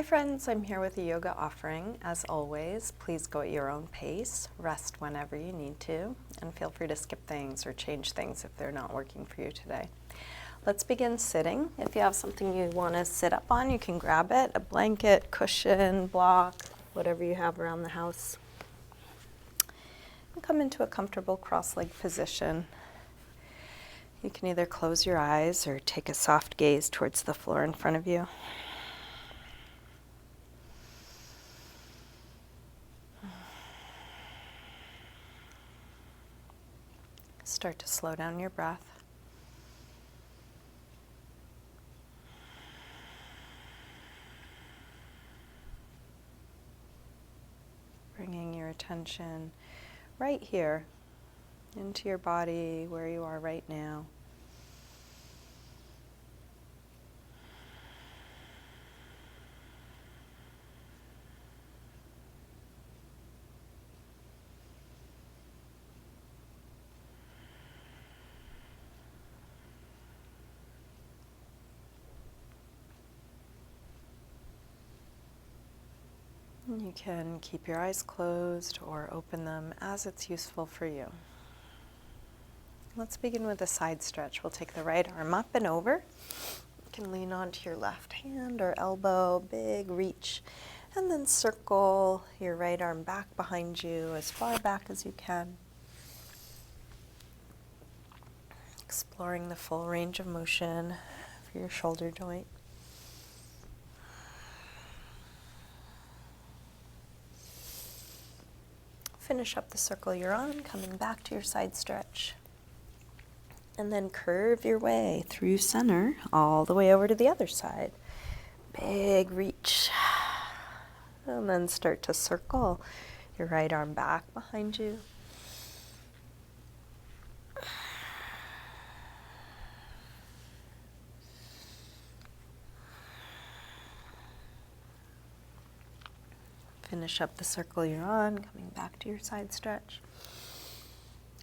Hi friends, I'm here with a yoga offering. As always, please go at your own pace, rest whenever you need to, and feel free to skip things or change things if they're not working for you today. Let's begin sitting. If you have something you want to sit up on, you can grab it, a blanket, cushion, block, whatever you have around the house. And come into a comfortable cross-legged position. You can either close your eyes or take a soft gaze towards the floor in front of you. Start to slow down your breath. Bringing your attention right here into your body where you are right now. You can keep your eyes closed or open them as it's useful for you. Let's begin with a side stretch. We'll take the right arm up and over. You can lean onto your left hand or elbow, big reach, and then circle your right arm back behind you as far back as you can. Exploring the full range of motion for your shoulder joint. Finish up the circle you're on, coming back to your side stretch. And then curve your way through center all the way over to the other side. Big reach. And then start to circle your right arm back behind you. Finish up the circle you're on, coming back to your side stretch.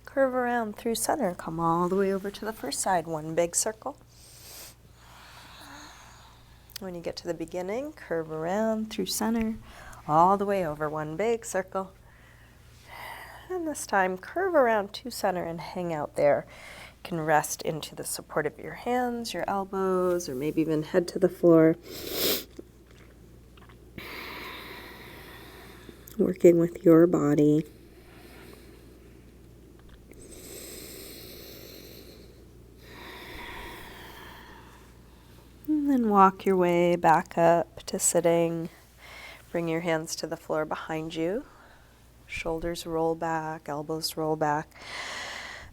Curve around through center, come all the way over to the first side, one big circle. When you get to the beginning, curve around through center, all the way over, one big circle. And this time, curve around to center and hang out there. You can rest into the support of your hands, your elbows, or maybe even head to the floor. Working with your body. And then walk your way back up to sitting. Bring your hands to the floor behind you. Shoulders roll back, elbows roll back.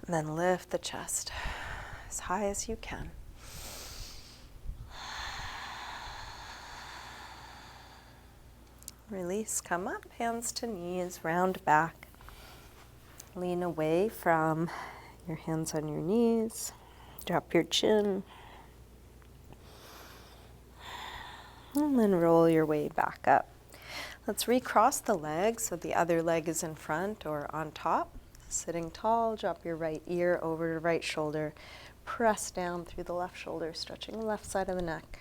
And then lift the chest as high as you can. Release, come up, hands to knees, round back. Lean away from your hands on your knees. Drop your chin. And then roll your way back up. Let's recross the legs so the other leg is in front or on top. Sitting tall, drop your right ear over the right shoulder. Press down through the left shoulder, stretching the left side of the neck.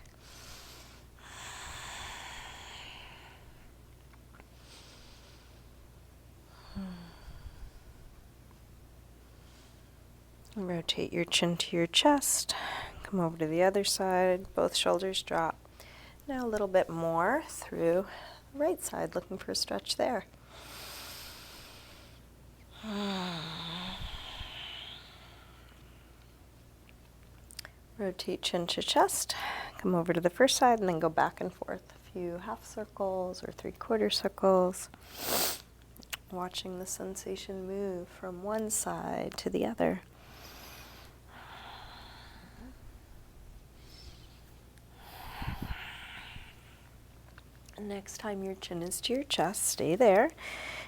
Rotate your chin to your chest. Come over to the other side. Both shoulders drop. Now a little bit more through the right side, looking for a stretch there. Rotate chin to chest. Come over to the first side and then go back and forth. A few half circles or 3/4 circles. Watching the sensation move from one side to the other. Next time your chin is to your chest, stay there.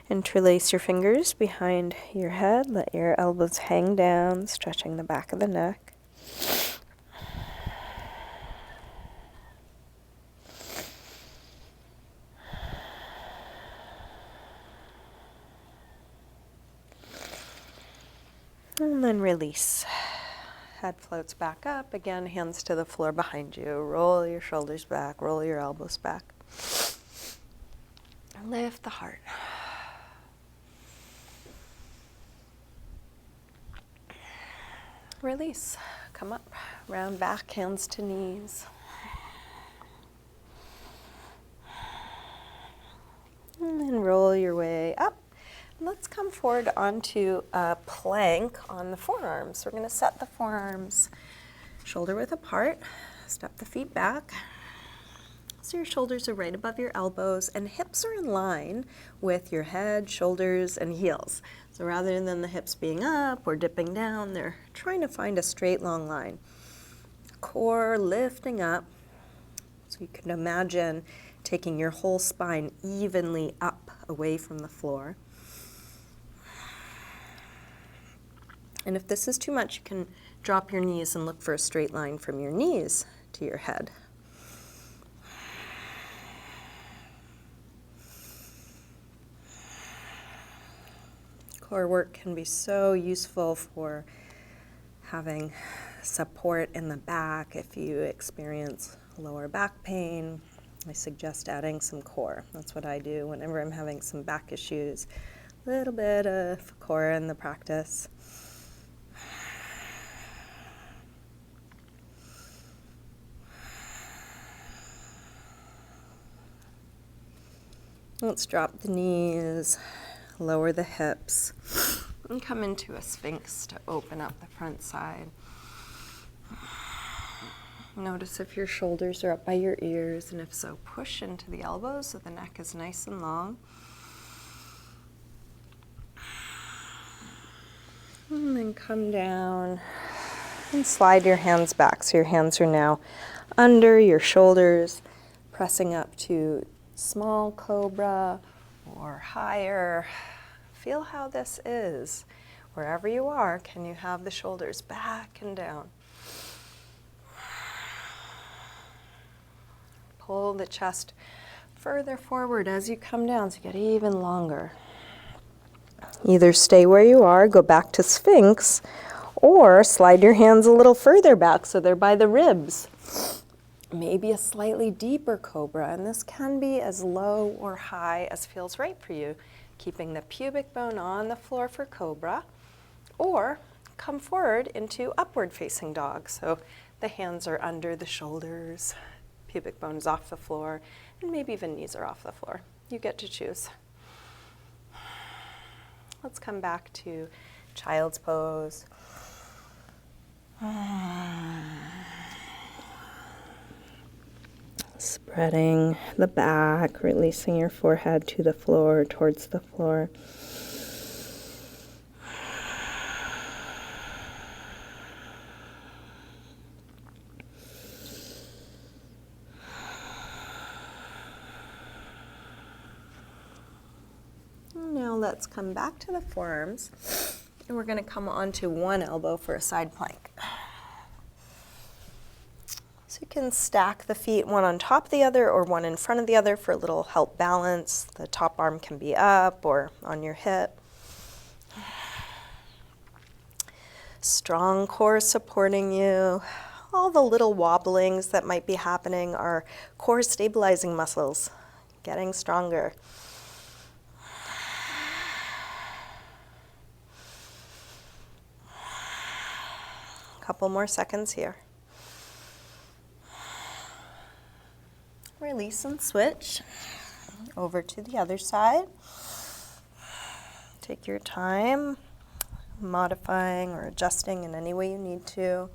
Interlace your fingers behind your head. Let your elbows hang down, stretching the back of the neck. And then release Head floats back up. Again, hands to the floor behind you. Roll your shoulders back, roll your elbows back. Lift the heart. Release. Come up. Round back, hands to knees. And then roll your way up. Let's come forward onto a plank on the forearms. We're going to set the forearms shoulder width apart. Step the feet back. So your shoulders are right above your elbows and hips are in line with your head, shoulders, and heels. So rather than the hips being up or dipping down, they're trying to find a straight, long line. Core lifting up. So you can imagine taking your whole spine evenly up away from the floor. And if this is too much, you can drop your knees and look for a straight line from your knees to your head. Core work can be so useful for having support in the back. If you experience lower back pain, I suggest adding some core. That's what I do whenever I'm having some back issues. A little bit of core in the practice. Let's drop the knees, lower the hips, and come into a sphinx to open up the front side. Notice if your shoulders are up by your ears, and if so, push into the elbows so the neck is nice and long. And then come down and slide your hands back. So your hands are now under your shoulders, pressing up to small cobra or higher. Feel how this is. Wherever you are, can you have the shoulders back and down? Pull the chest further forward as you come down to get even longer. Either stay where you are, go back to Sphinx, or slide your hands a little further back so they're by the ribs. Maybe a slightly deeper cobra, and this can be as low or high as feels right for you, keeping the pubic bone on the floor for cobra, or come forward into upward facing dog. So the hands are under the shoulders, pubic bone is off the floor, and maybe even knees are off the floor. You get to choose. Let's come back to child's pose. Spreading the back, releasing your forehead to the floor, towards the floor. Now let's come back to the forearms, and we're going to come onto one elbow for a side plank. So you can stack the feet one on top of the other or one in front of the other for a little help balance. The top arm can be up or on your hip. Strong core supporting you. All the little wobblings that might be happening are core stabilizing muscles getting stronger. Couple more seconds here. Release and switch over to the other side. Take your time, modifying or adjusting in any way you need to.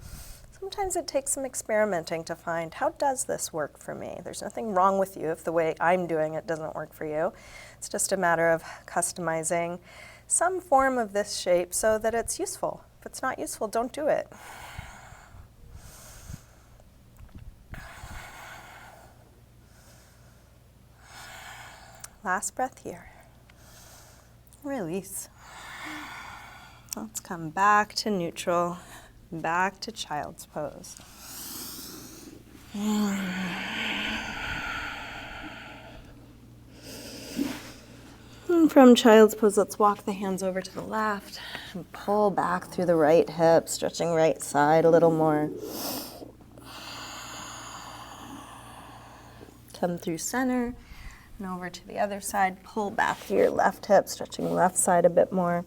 Sometimes it takes some experimenting to find, how does this work for me? There's nothing wrong with you if the way I'm doing it doesn't work for you. It's just a matter of customizing some form of this shape so that it's useful. If it's not useful, don't do it. Last breath here. Release. Let's come back to neutral, back to child's pose. And from child's pose, let's walk the hands over to the left. And pull back through the right hip, stretching right side a little more. Come through center and over to the other side. Pull back through your left hip, stretching left side a bit more.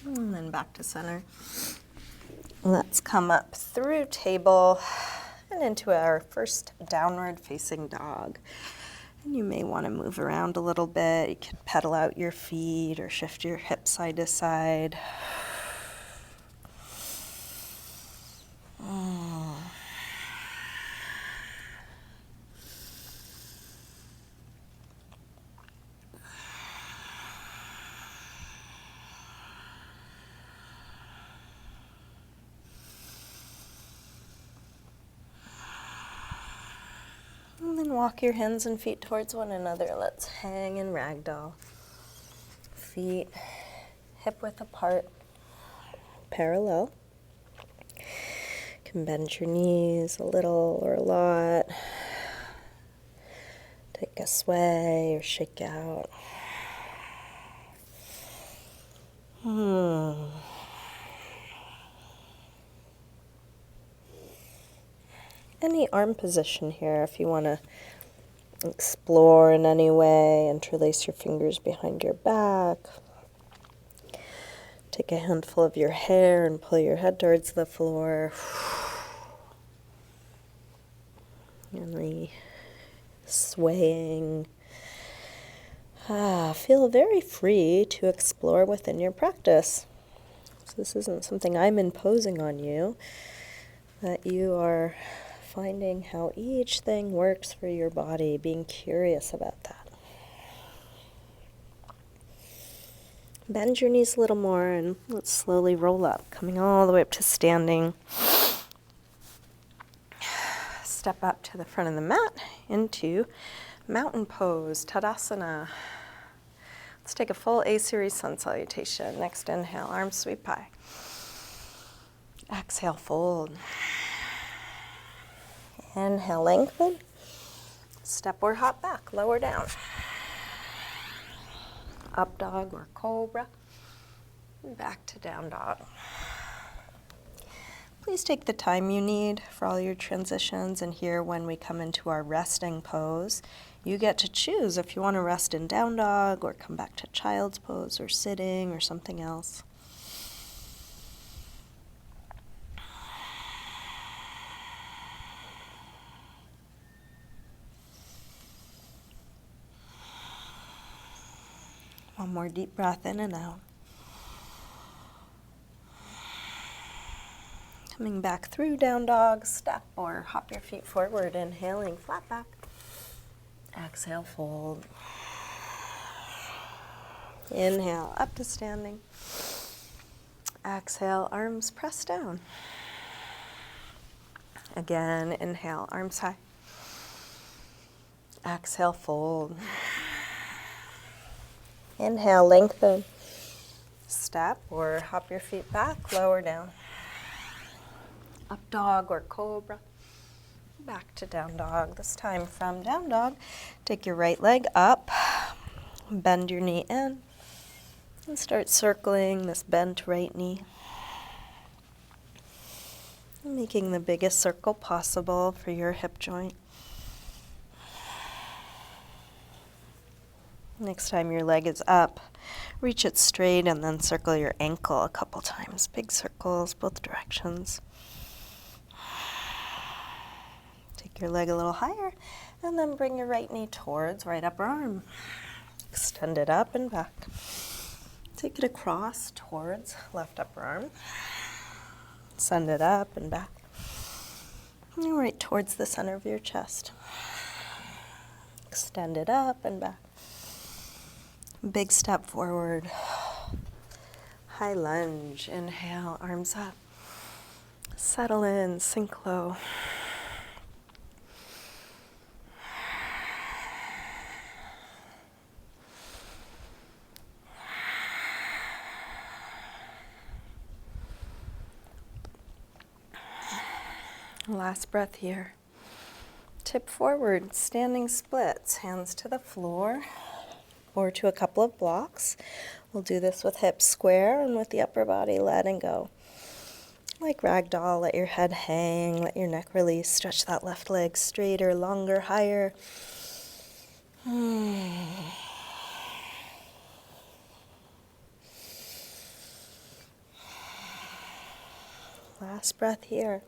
And then back to center. Let's come up through table and into our first downward facing dog. And you may want to move around a little bit. You can pedal out your feet or shift your hips side to side. And then walk your hands and feet towards one another. Let's hang in ragdoll. Feet hip width apart, parallel. You can bend your knees a little or a lot. Take a sway or shake out. Any arm position here if you want to explore in any way. Interlace your fingers behind your back. Take a handful of your hair and pull your head towards the floor. Gently swaying. Feel very free to explore within your practice. So this isn't something I'm imposing on you, that you are finding how each thing works for your body, being curious about that. Bend your knees a little more and let's slowly roll up, coming all the way up to standing. Step up to the front of the mat into mountain pose, Tadasana. Let's take a full A-series sun salutation. Next inhale, arms sweep high. Exhale, fold. Inhale, lengthen. Step or hop back, lower down. Up dog or cobra. Back to down dog. Please take the time you need for all your transitions, and here when we come into our resting pose, you get to choose if you want to rest in down dog or come back to child's pose or sitting or something else. One more deep breath in and out. Coming back through down dog, step or hop your feet forward, inhaling, flat back. Exhale, fold. Inhale, up to standing. Exhale, arms press down. Again, inhale, arms high. Exhale, fold. Inhale, lengthen. Step or hop your feet back, lower down. Up dog or cobra. Back to down dog. This time from down dog, take your right leg up, bend your knee in, and start circling this bent right knee. Making the biggest circle possible for your hip joint. Next time your leg is up, reach it straight and then circle your ankle a couple times. Big circles, both directions. Take your leg a little higher and then bring your right knee towards right upper arm. Extend it up and back. Take it across towards left upper arm. Send it up and back. And right towards the center of your chest. Extend it up and back. Big step forward. High lunge. Inhale, arms up. Settle in, sink low. Last breath here. Tip forward, standing splits, hands to the floor or to a couple of blocks. We'll do this with hips square and with the upper body letting go. Like ragdoll, let your head hang, let your neck release, stretch that left leg straighter, longer, higher. Last breath here.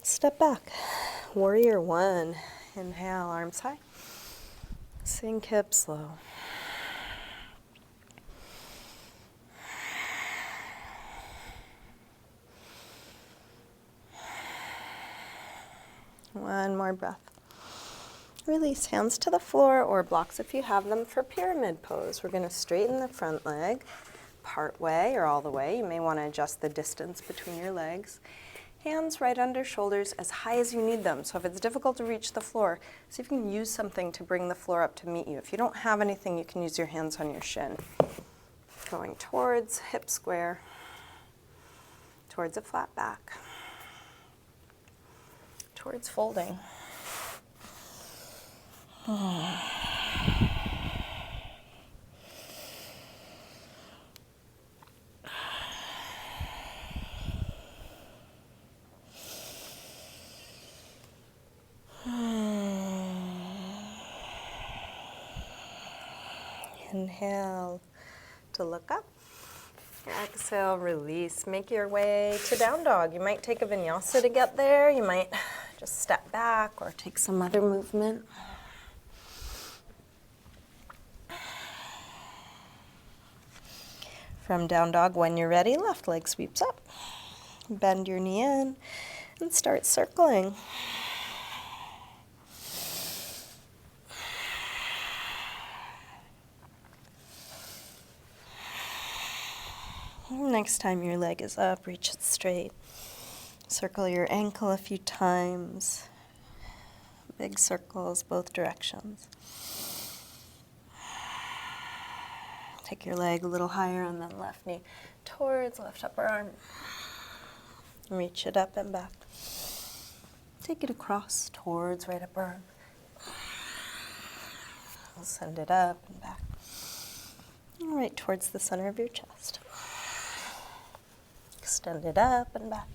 Step back. Warrior one. Inhale, arms high. Sink hips low. One more breath. Release, hands to the floor or blocks if you have them for pyramid pose. We're going to straighten the front leg part way or all the way. You may want to adjust the distance between your legs. Hands right under shoulders as high as you need them. So if it's difficult to reach the floor, see if you can use something to bring the floor up to meet you. If you don't have anything, you can use your hands on your shin. Going towards hip square, towards a flat back, towards folding. Inhale to look up. Exhale, release. Make your way to down dog. You might take a vinyasa to get there. You might just step back or take some other movement. From down dog, when you're ready, left leg sweeps up. Bend your knee in and start circling. Next time your leg is up, reach it straight. Circle your ankle a few times. Big circles both directions. Take your leg a little higher and then left knee towards left upper arm. Reach it up and back. Take it across towards right upper arm. We'll send it up and back. All right, towards the center of your chest. Extend it up and back.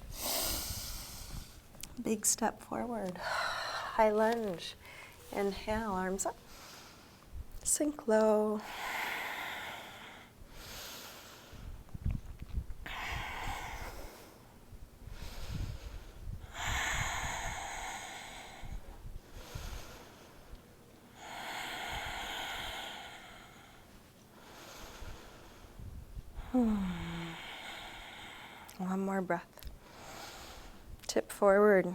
Big step forward. High lunge. Inhale, arms up. Sink low. One more breath. Tip forward.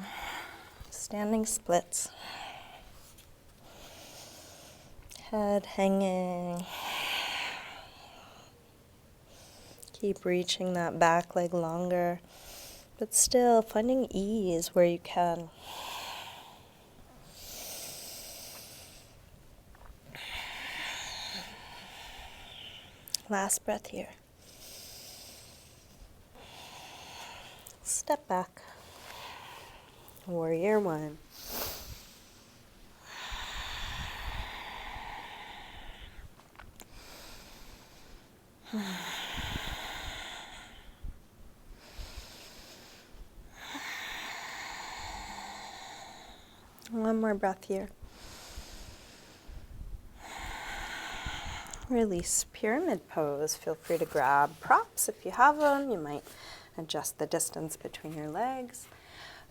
Standing splits. Head hanging. Keep reaching that back leg longer, but still finding ease where you can. Last breath here. Step back. Warrior one. One more breath here. Release, pyramid pose. Feel free to grab props if you have them. You might adjust the distance between your legs,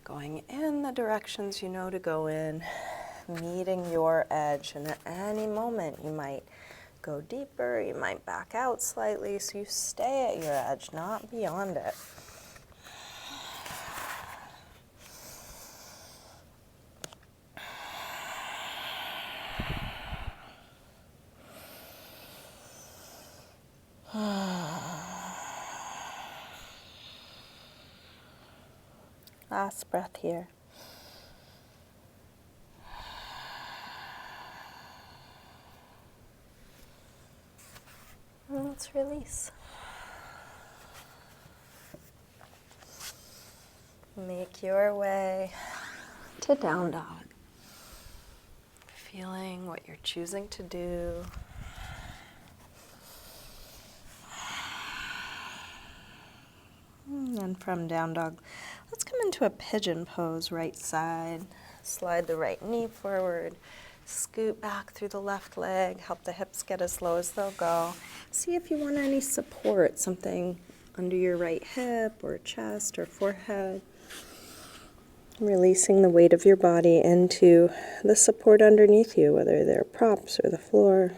going in the directions you know to go in, meeting your edge. And at any moment, you might go deeper, you might back out slightly, so you stay at your edge, not beyond it. Last breath here. And let's release. Make your way to down dog. feeling, what you're choosing to do. And then from down dog, let's come into a pigeon pose, right side. Slide the right knee forward, scoot back through the left leg, help the hips get as low as they'll go. See if you want any support, something under your right hip or chest or forehead. Releasing the weight of your body into the support underneath you, whether they're props or the floor.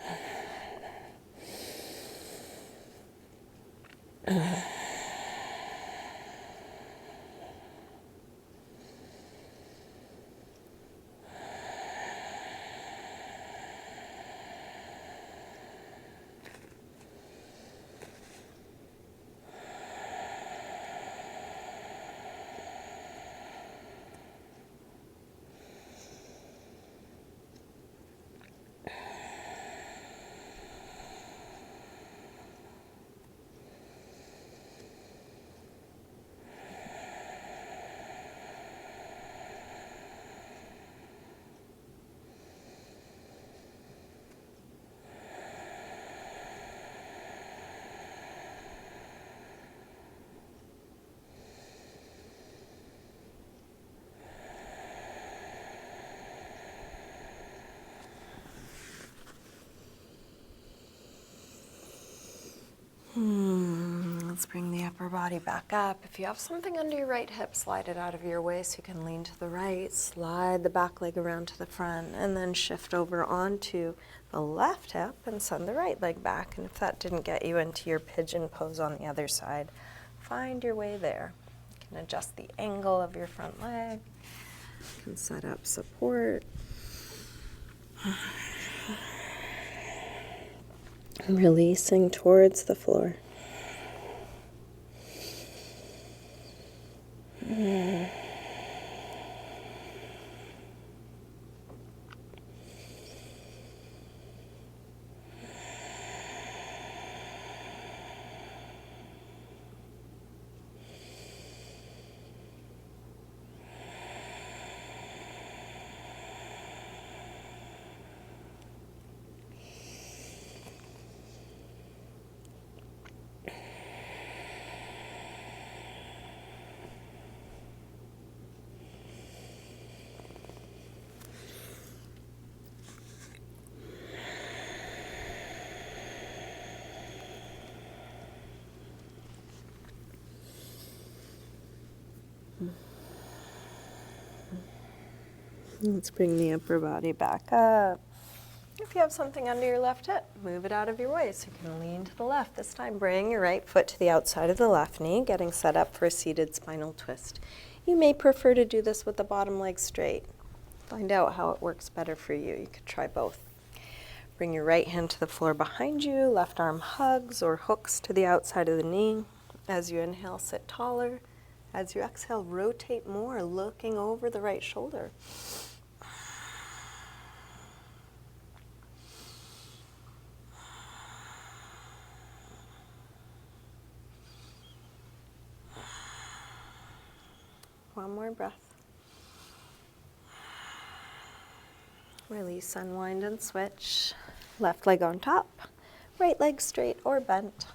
Let's bring the upper body back up. If you have something under your right hip, slide it out of your way so you can lean to the right. Slide the back leg around to the front and then shift over onto the left hip and send the right leg back. And if that didn't get you into your pigeon pose on the other side, find your way there. You can adjust the angle of your front leg. You can set up support. Releasing towards the floor. Let's bring the upper body back up. If you have something under your left hip, move it out of your way so you can lean to the left. This time, bring your right foot to the outside of the left knee, getting set up for a seated spinal twist. You may prefer to do this with the bottom leg straight. Find out how it works better for you. You could try both. Bring your right hand to the floor behind you. Left arm hugs or hooks to the outside of the knee. As you inhale, sit taller. As you exhale, rotate more, looking over the right shoulder. One more breath. Release, unwind, and switch. Left leg on top, right leg straight or bent.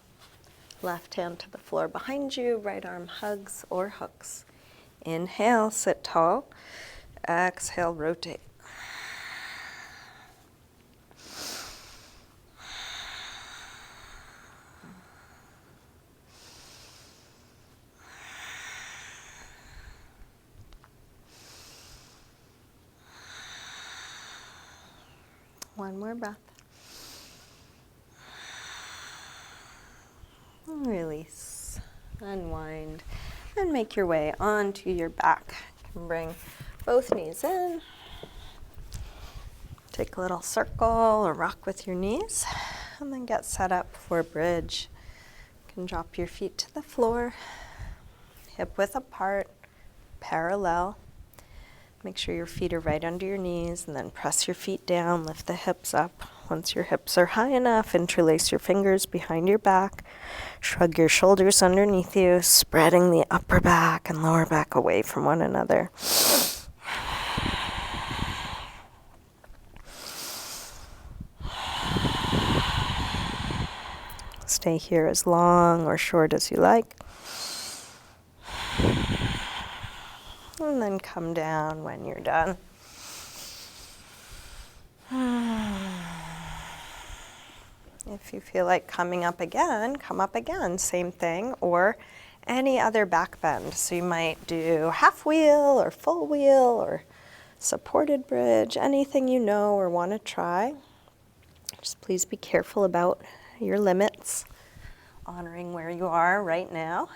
Left hand to the floor behind you, right arm hugs or hooks. Inhale, sit tall. Exhale, rotate. One more breath. Release, unwind, and make your way onto your back. You can bring both knees in. Take a little circle or rock with your knees, and then get set up for bridge. You can drop your feet to the floor, hip width apart, parallel. Make sure your feet are right under your knees, and then press your feet down, lift the hips up. Once your hips are high enough, interlace your fingers behind your back. Shrug your shoulders underneath you, spreading the upper back and lower back away from one another. stay here as long or short as you like. And then come down when you're done. If you feel like coming up again, come up again, same thing, or any other back bend. So you might do half wheel or full wheel or supported bridge, anything you know or want to try. Just please be careful about your limits, honoring where you are right now.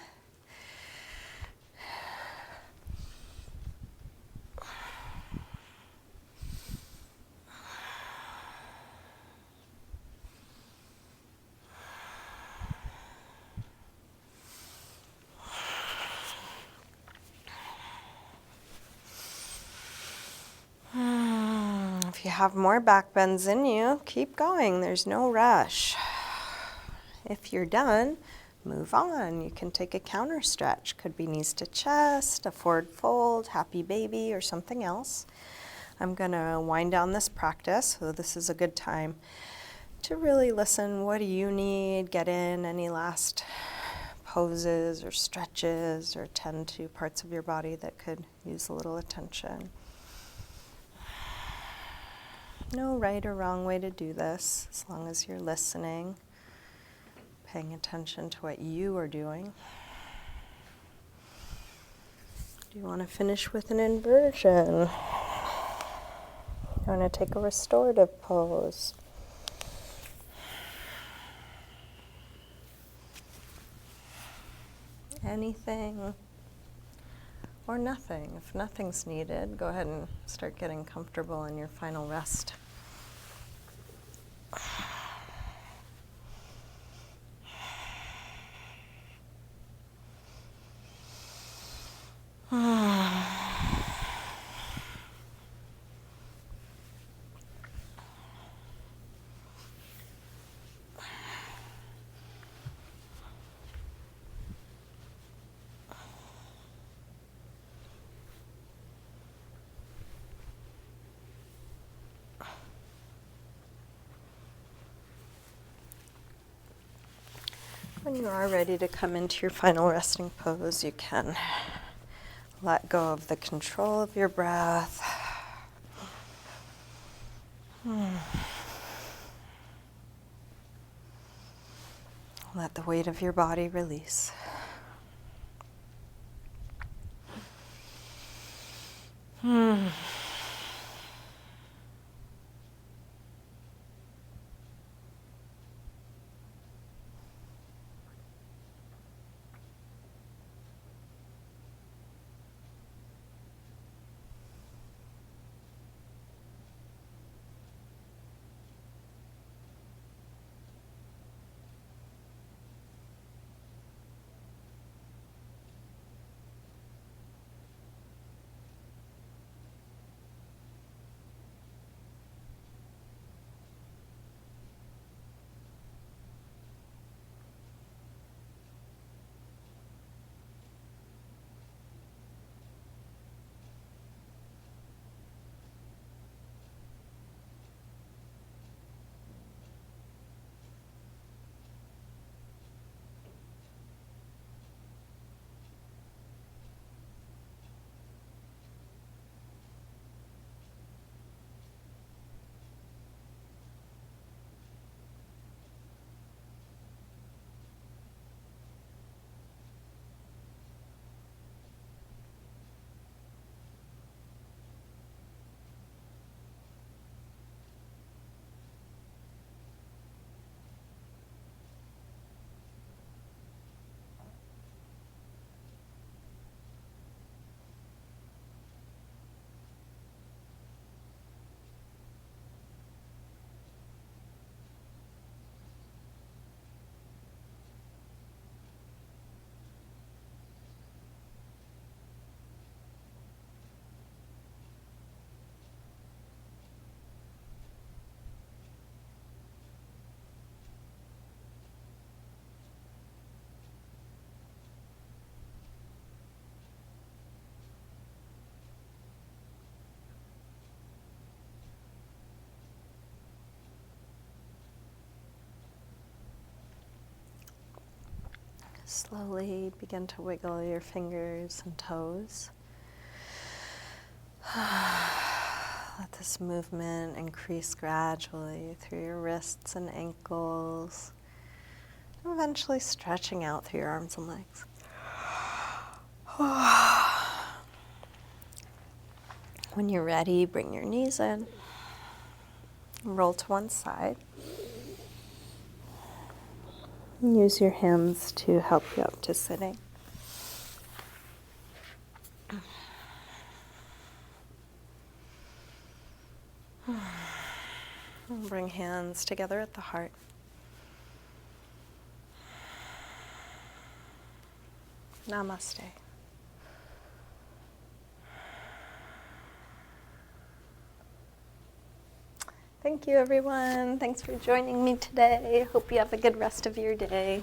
If you have more back bends in you, keep going. There's no rush. If you're done, move on. You can take a counter stretch. Could be knees to chest, a forward fold, happy baby, or something else. I'm going to wind down this practice, so this is a good time to really listen. What do you need? Get in any last poses or stretches, or tend to parts of your body that could use a little attention. No right or wrong way to do this, as long as you're listening, paying attention to what you are doing. Do you want to finish with an inversion? You want to take a restorative pose? Anything or nothing. If nothing's needed, go ahead and start getting comfortable in your final rest. When you are ready to come into your final resting pose, you can let go of the control of your breath. Let the weight of your body release. Slowly begin to wiggle your fingers and toes. Let this movement increase gradually through your wrists and ankles, eventually stretching out through your arms and legs. When you're ready, bring your knees in, roll to one side. Use your hands to help you up to sitting. And bring hands together at the heart. Namaste. Thank you, everyone. Thanks for joining me today. Hope you have a good rest of your day.